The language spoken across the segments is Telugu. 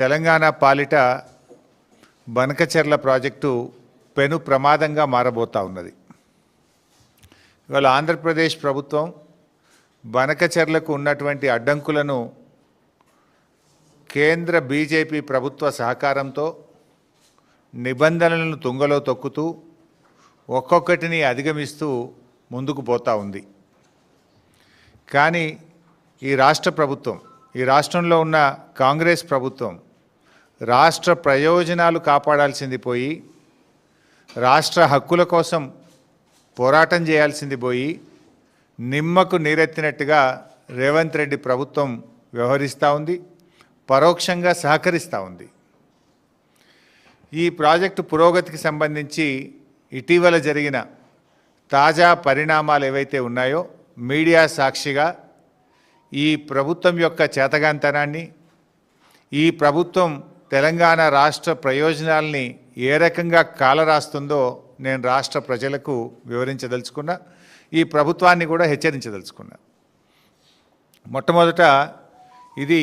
తెలంగాణ పాలిట బనకచెర్ల ప్రాజెక్టు పెను ప్రమాదంగా మారబోతా ఉన్నది. ఇవాళ ఆంధ్రప్రదేశ్ ప్రభుత్వం బనకచెర్లకు ఉన్నటువంటి అడ్డంకులను కేంద్ర బీజేపీ ప్రభుత్వ సహకారంతో నిబంధనలను తుంగలో తొక్కుతూ ఒక్కొక్కటిని అధిగమిస్తూ ముందుకు పోతా ఉంది. కానీ ఈ రాష్ట్ర ప్రభుత్వం, ఈ రాష్ట్రంలో ఉన్న కాంగ్రెస్ ప్రభుత్వం రాష్ట్ర ప్రయోజనాలు కాపాడాల్సింది పోయి, రాష్ట్ర హక్కుల కోసం పోరాటం చేయాల్సింది పోయి, నిమ్మకు నీరెత్తినట్టుగా రేవంత్ రెడ్డి ప్రభుత్వం వ్యవహరిస్తూ ఉంది, పరోక్షంగా సహకరిస్తూ ఉంది. ఈ ప్రాజెక్టు పురోగతికి సంబంధించి ఇటీవల జరిగిన తాజా పరిణామాలు ఏవైతే ఉన్నాయో మీడియా సాక్షిగా ఈ ప్రభుత్వం యొక్క చేతగాంతనాన్ని, ఈ ప్రభుత్వం తెలంగాణ రాష్ట్ర ప్రయోజనాల్ని ఏ రకంగా కాలరాస్తుందో నేను రాష్ట్ర ప్రజలకు వివరించదలుచుకున్నా, ఈ ప్రభుత్వాన్ని కూడా హెచ్చరించదలుచుకున్నా. మొట్టమొదట ఇది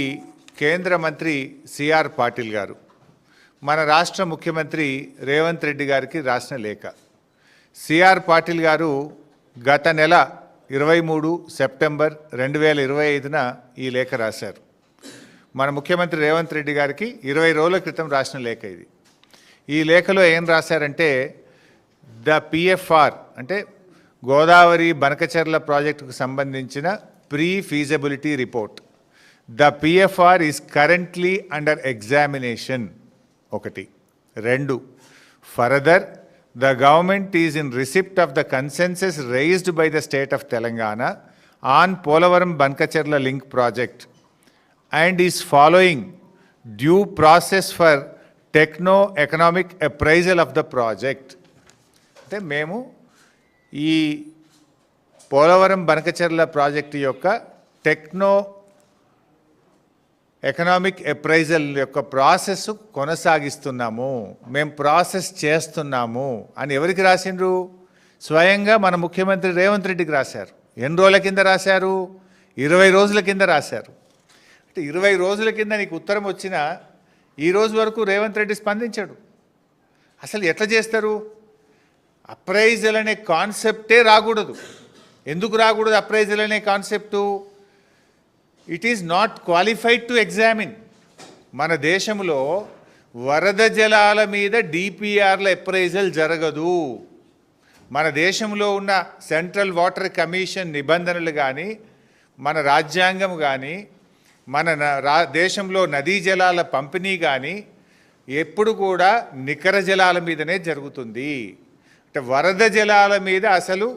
కేంద్ర మంత్రి సిఆర్ పాటిల్ గారు మన రాష్ట్ర ముఖ్యమంత్రి రేవంత్ రెడ్డి గారికి రాసిన లేఖ. సిఆర్ పాటిల్ గారు గత నెల 23 సెప్టెంబర్ 2025న ఈ లేఖ రాశారు. మన ముఖ్యమంత్రి రేవంత్ రెడ్డి గారికి 20 రోజుల క్రితం రాసిన లేఖ ఇది. ఈ లేఖలో ఏం రాశారంటే, ద పిఎఫ్ఆర్ అంటే గోదావరి బనకచెర్ల ప్రాజెక్టుకు సంబంధించిన pre feasibility report, the PFR is currently under examination. 1. 2. Further, the government is in receipt of the consensus raised by the state of Telangana on Polavaram Bankacherla link project and is following due process for techno-economic appraisal of the project. అంటే మేము ఈ పోలవరం బనకచెర్ల ప్రాజెక్టు యొక్క ఎకనామిక్ అప్రైజల్ యొక్క ప్రాసెస్ కొనసాగిస్తున్నాము, మేము ప్రాసెస్ చేస్తున్నాము అని ఎవరికి రాసిండ్రు? స్వయంగా మన ముఖ్యమంత్రి రేవంత్ రెడ్డికి రాశారు. ఎన్ని రోజుల కింద రాశారు? 20 రోజుల కింద రాశారు. అంటే 20 రోజుల కింద నీకు ఉత్తరం వచ్చినా ఈ రోజు వరకు రేవంత్ రెడ్డి స్పందించాడు. అసలు ఎట్లా చేస్తారు? అప్రైజల్ అనే కాన్సెప్టే రాకూడదు. ఎందుకు రాకూడదు అప్రైజల్ అనే concept? It is not qualified to examine. మన దేశంలో వరద జలాల మీద డిపిఆర్ల అప్రైజల్ జరగదు. మన దేశంలో ఉన్న సెంట్రల్ వాటర్ కమిషన్ నిబంధనలు కానీ, మన రాజ్యాంగం కానీ, మన దేశంలో నదీ జలాల పంపిణీ కానీ ఎప్పుడు కూడా నికర జలాల మీదనే జరుగుతుంది. అంటే వరద జలాల మీద అసలు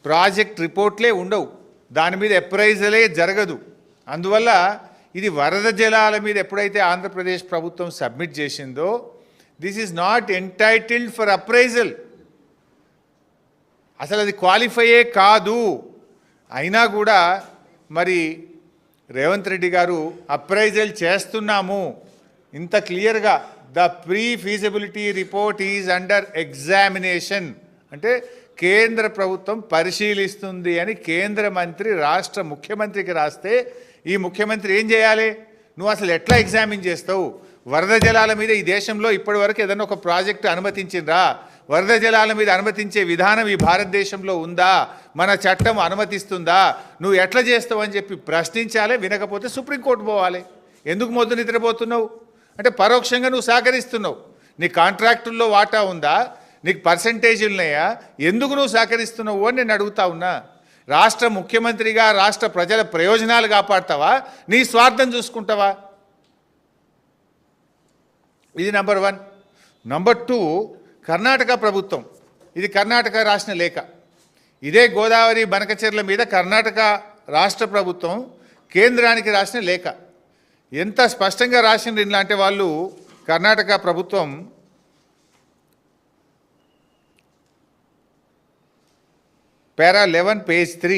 ప్రాజెక్ట్ రిపోర్ట్లే ఉండవు, దాని మీద అప్రైజలే జరగదు. అందువల్ల ఇది వరద జలాల మీద ఎప్పుడైతే ఆంధ్రప్రదేశ్ ప్రభుత్వం సబ్మిట్ చేసిందో, this is not entitled for appraisal. అసలు అది క్వాలిఫైయే కాదు. అయినా కూడా మరి రేవంత్ రెడ్డి గారు అప్రైజల్ చేస్తున్నాము ఇంత క్లియర్గా, the pre feasibility report is under examination అంటే కేంద్ర ప్రభుత్వం పరిశీలిస్తుంది అని కేంద్ర మంత్రి రాష్ట్ర ముఖ్యమంత్రికి రాస్తే ఈ ముఖ్యమంత్రి ఏం చేయాలి? నువ్వు అసలు ఎట్లా ఎగ్జామిన్ చేస్తావు? వరద జలాల మీద ఈ దేశంలో ఇప్పటి వరకు ఏదైనా ఒక ప్రాజెక్టు అనుమతించిండ్రా? వరద జలాల మీద అనుమతించే విధానం ఈ భారతదేశంలో ఉందా? మన చట్టం అనుమతిస్తుందా? నువ్వు ఎట్లా చేస్తావు అని చెప్పి ప్రశ్నించాలి. వినకపోతే సుప్రీంకోర్టు పోవాలి. ఎందుకు మొద్దు నిద్రపోతున్నావు అంటే పరోక్షంగా నువ్వు సహకరిస్తున్నావు. నీ కాంట్రాక్టుల్లో వాటా ఉందా? నీకు పర్సంటేజీలు ఉన్నాయా? ఎందుకు నువ్వు సహకరిస్తున్నావు అని నేను అడుగుతా ఉన్నా. రాష్ట్ర ముఖ్యమంత్రిగా రాష్ట్ర ప్రజల ప్రయోజనాలు కాపాడతావా, నీ స్వార్థం చూసుకుంటావా? ఇది నంబర్ 1. నంబర్ 2, కర్ణాటక ప్రభుత్వం, ఇది కర్ణాటక రాసిన లేఖ. ఇదే గోదావరి బనకచెర్ల మీద కర్ణాటక రాష్ట్ర ప్రభుత్వం కేంద్రానికి రాసిన లేఖ. ఎంత స్పష్టంగా రాసిండ్రు ఇలాంటి వాళ్ళు. కర్ణాటక ప్రభుత్వం పారా 11 పేజ్ 3